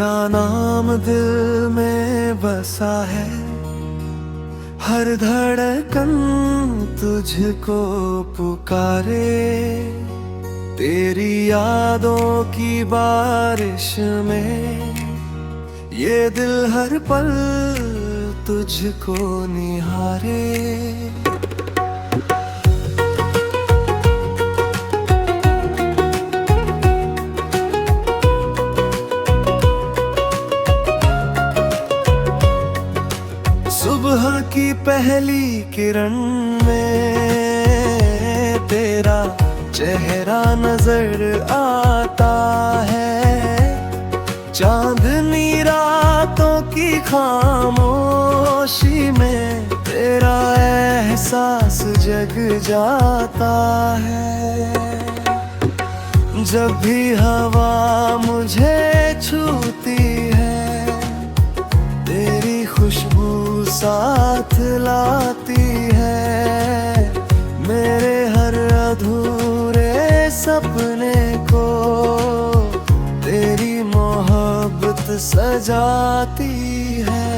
तेरा नाम दिल में बसा है, हर धड़कन तुझको पुकारे। तेरी यादों की बारिश में ये दिल हर पल तुझको निहारे। सुबह की पहली किरण में तेरा चेहरा नजर आता है। चांदनी रातों की खामोशी में तेरा एहसास जग जाता है। जब भी हवा मुझे छूती है, तेरी खुशबू साथ लाती है। मेरे हर अधूरे सपने को तेरी मोहब्बत सजाती है।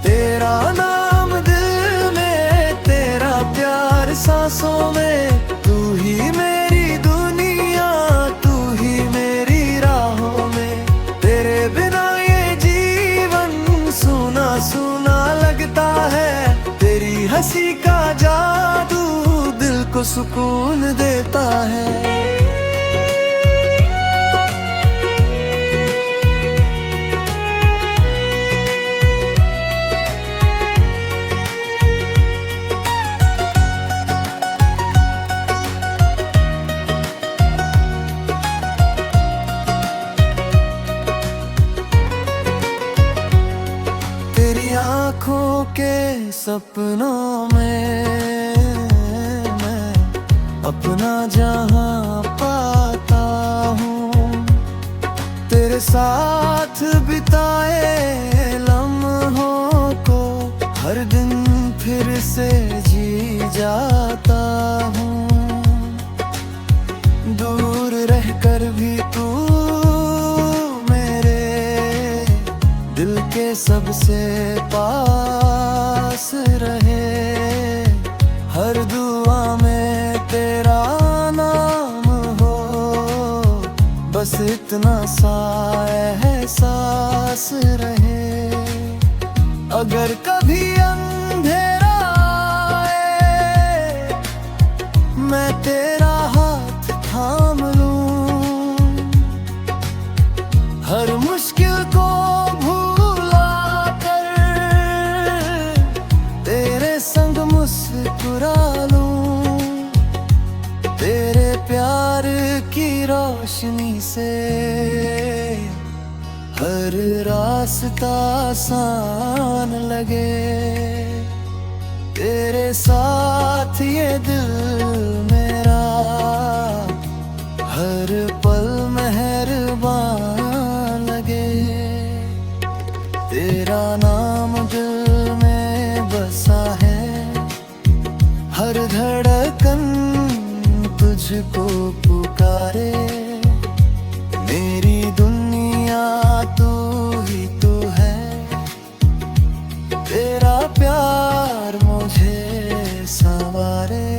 तेरा नाम दिल में, तेरा प्यार सांसों में, तू ही मेरी दुनिया, तू ही मेरी राहों में। तेरे बिना ये जीवन सूना सूना लगता है। तेरी हंसी का जादू दिल को सुकून देता है। तेरी आँखों के सपनों में मैं अपना जहां पाता हूँ। तेरे साथ बिताए लम्हों को हर दिन फिर से जी जाता हूँ। दूर रहकर भी तू दिल के सबसे पास रहे। हर दुआ में तेरा नाम हो, बस इतना सा एहसास रहे। अगर कभी अंधेरा आए, मैं तेरा हाथ थाम लूं। हर मुश्किल को मुस्कुरा लूं। तेरे प्यार की रोशनी से हर रास्ता आसान लगे। तेरे साथ ये दिल मेरा हर पल मेहरबान लगे। तेरा नाम दिल में बसा है, हर धड़कन तुझको पुकारे। मेरी दुनिया तू ही तू है, तेरा प्यार मुझे संवारे।